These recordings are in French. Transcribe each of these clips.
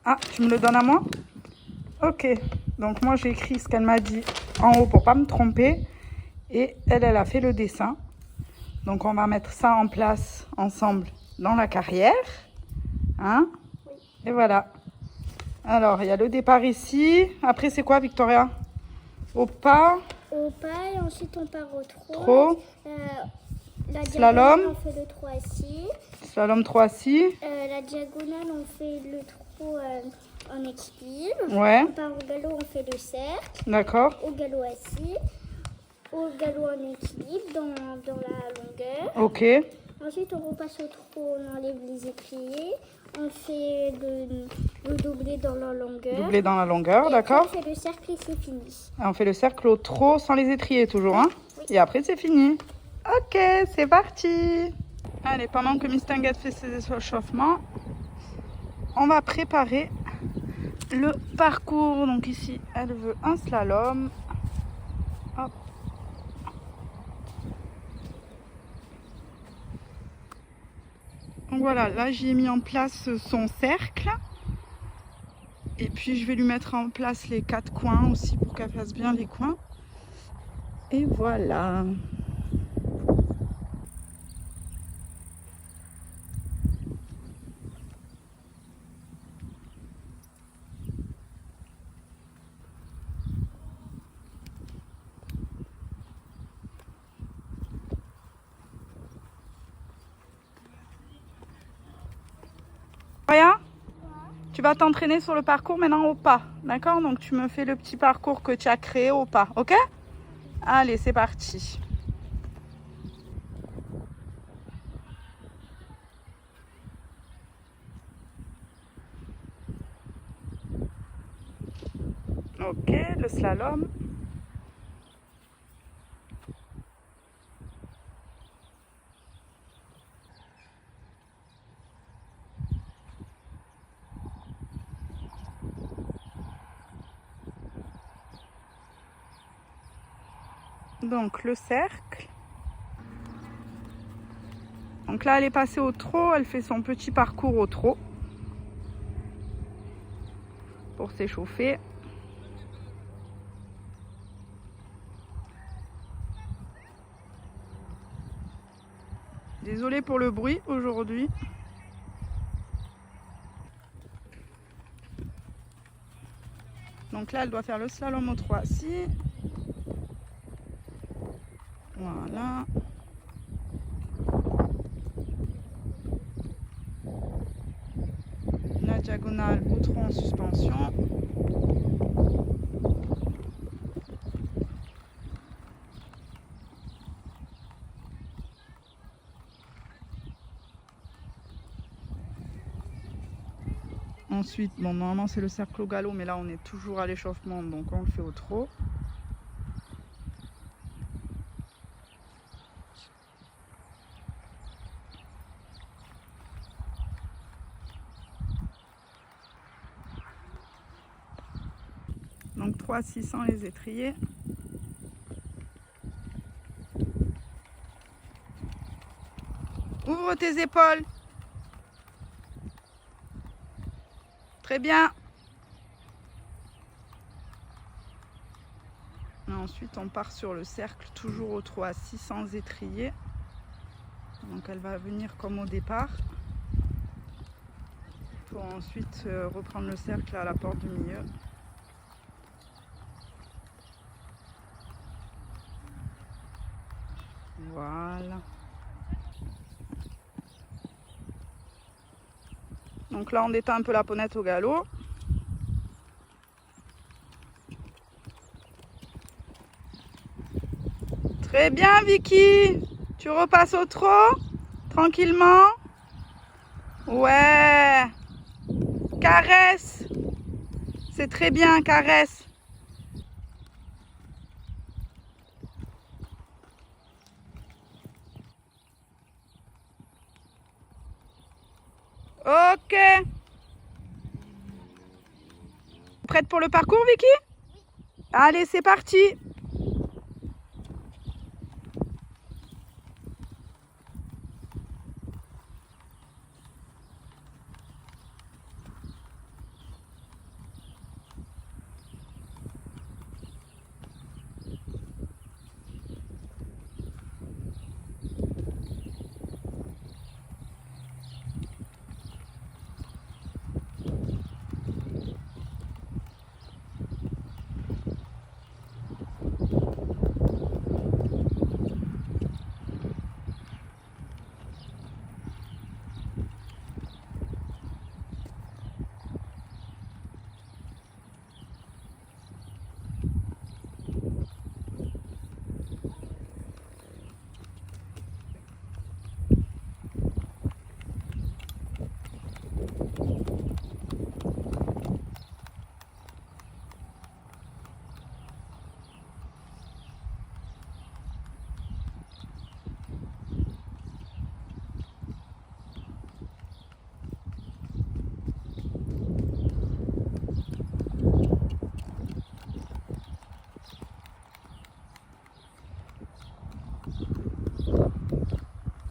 Ah, tu me le donnes à moi? Ok. Donc moi, j'ai écrit ce qu'elle m'a dit en haut pour pas me tromper. Et elle a fait le dessin. Donc on va mettre ça en place ensemble dans la carrière. Hein? Oui. Et voilà. Alors, il y a le départ ici. Après, c'est quoi, Victoria? Au pas. Au pas et ensuite on part au trot. Trop. La Slalom. diagonale, on fait le trot assis. Slalom 3 assis. La diagonale, on fait le trot en équilibre. Ouais. On part au galop, on fait le cercle. D'accord. Au galop assis. Au galop en équilibre dans la longueur. Ok. Ensuite, on repasse au trot, on enlève les étriers. On fait le doublé dans la longueur. Doublé dans la longueur, d'accord. On fait le cercle et c'est fini. Et on fait le cercle au trot sans les étriers toujours, hein? Oui. Et après, c'est fini. Ok, c'est parti. Allez, pendant que Miss Tinguette fait ses échauffements, on va préparer le parcours. Donc ici, elle veut un slalom. Hop. Donc voilà, là j'ai mis en place son cercle. Et puis je vais lui mettre en place les 4 coins aussi pour qu'elle fasse bien les coins. Et voilà. Rien? Tu vas t'entraîner sur le parcours maintenant au pas, d'accord? Donc tu me fais le petit parcours que tu as créé au pas, ok? Allez, c'est parti. Ok, le slalom. Donc le cercle. Donc là, elle est passée au trot, elle fait son petit parcours au trot pour s'échauffer. Désolée pour le bruit aujourd'hui. Donc là, elle doit faire le slalom au 3 assis. Voilà. La diagonale au trot en suspension. Ensuite, bon, normalement c'est le cercle au galop, mais là on est toujours à l'échauffement, donc on le fait au trot. Donc 3 600 les étriers. Ouvre tes épaules. Très bien. Et ensuite, on part sur le cercle, toujours au 3 600 étriers. Donc elle va venir comme au départ. Pour ensuite reprendre le cercle à la porte du milieu. Voilà. Donc là, on détend un peu la ponette au galop. Très bien, Vicky. Tu repasses au trot, tranquillement. Ouais. Caresse. C'est très bien, caresse. Ok. Prête pour le parcours, Vicky? Oui. Allez, c'est parti.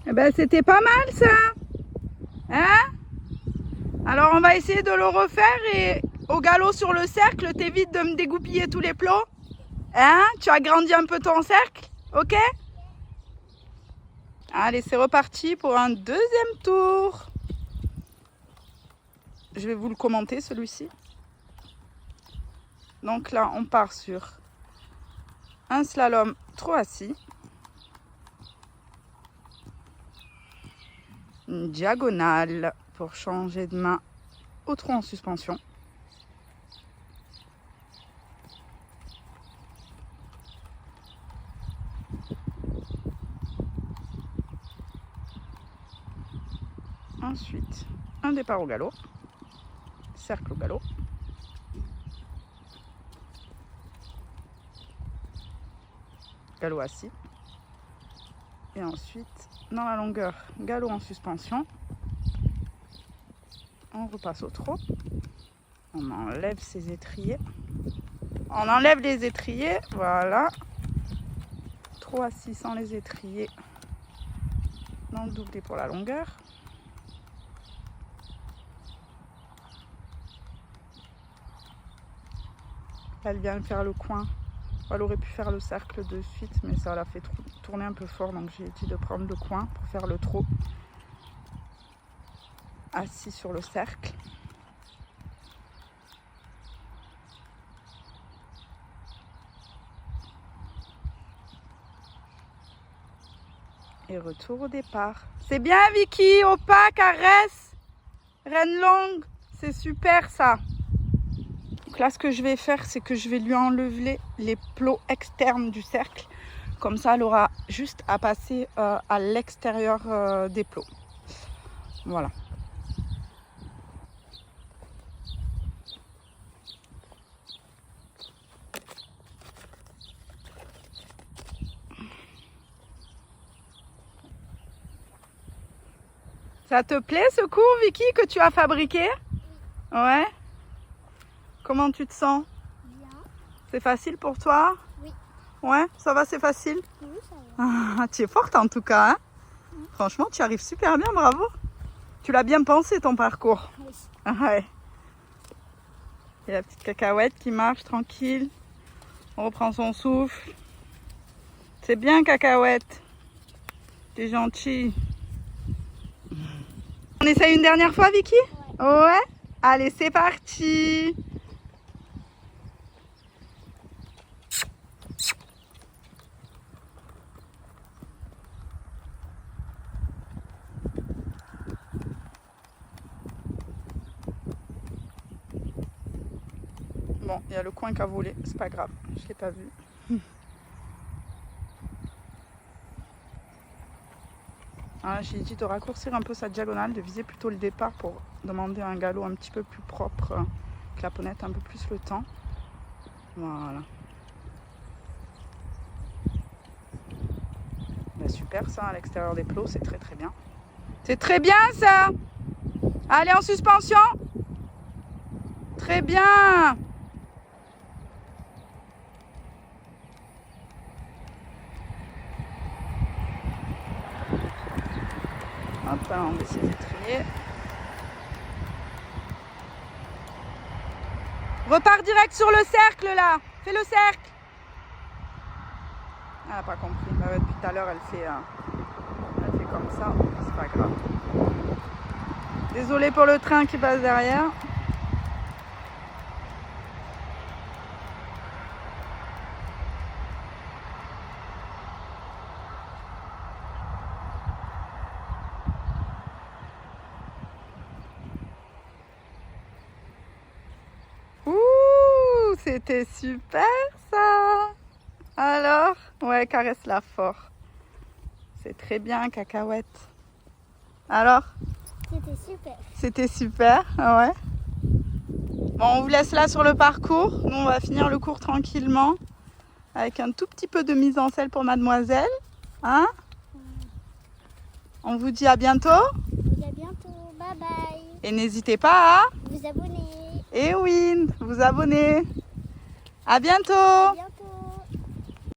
Eh ben, c'était pas mal ça. Hein? Alors on va essayer de le refaire et au galop sur le cercle, t'évites de me dégoupiller tous les plots. Hein? Tu agrandis un peu ton cercle, ok? Allez, c'est reparti pour un deuxième tour. Je vais vous le commenter celui-ci. Donc là, on part sur un slalom trop assis. Une diagonale pour changer de main au trot en suspension. Ensuite, un départ au galop, cercle au galop. Galop assis. Et ensuite, dans la longueur, galop en suspension. On repasse au trot. On enlève ses étriers. On enlève les étriers, voilà. Trot assis sans les étriers. Dans le doublé pour la longueur. Elle vient de faire le coin. Elle aurait pu faire le cercle de suite, mais ça l'a fait tourner un peu fort, donc j'ai dit de prendre le coin pour faire le trot. Assis sur le cercle. Et retour au départ. C'est bien Vicky, au pas, caresse, reine longue, c'est super ça. Donc là ce que je vais faire, c'est que je vais lui enlever les plots externes du cercle. Comme ça elle aura juste à passer à l'extérieur des plots. Voilà. Ça te plaît ce cours, Vicky, que tu as fabriqué? Ouais. Comment tu te sens? Bien. C'est facile pour toi? Oui. Ouais, ça va, c'est facile? Oui, ça va. Ah, tu es forte en tout cas, hein? Franchement, tu arrives super bien, bravo. Tu l'as bien pensé ton parcours. Oui. Ah ouais. Et la petite cacahuète qui marche tranquille. On reprend son souffle. C'est bien, cacahuète. T'es gentille. On essaye une dernière fois, Vicky? Ouais. Ouais. Allez, c'est parti. Bon, il y a le coin qui a volé, c'est pas grave, je ne l'ai pas vu. Ah, j'ai dit de raccourcir un peu sa diagonale, de viser plutôt le départ pour demander un galop un petit peu plus propre, que la ponette un peu plus le temps. Voilà. Ben, super ça, à l'extérieur des plots, c'est très très bien. C'est très bien ça. Allez, en suspension. Très bien. Hop, là, on met ses étriers. Repars direct sur le cercle là. Fais le cercle. Elle n'a pas compris. Bah, depuis tout à l'heure, elle fait comme ça. C'est pas grave. Désolée pour le train qui passe derrière. Ouh, c'était super ça. Alors, ouais, caresse-la fort. C'est très bien, cacahuète. Alors? C'était super. C'était super, ouais. Bon, on vous laisse là sur le parcours. Nous, on va finir le cours tranquillement. Avec un tout petit peu de mise en selle pour mademoiselle. Hein? On vous dit à bientôt. On vous dit à bientôt. Bye bye. Et n'hésitez pas à Vous abonner. vous abonner. À bientôt. À bientôt.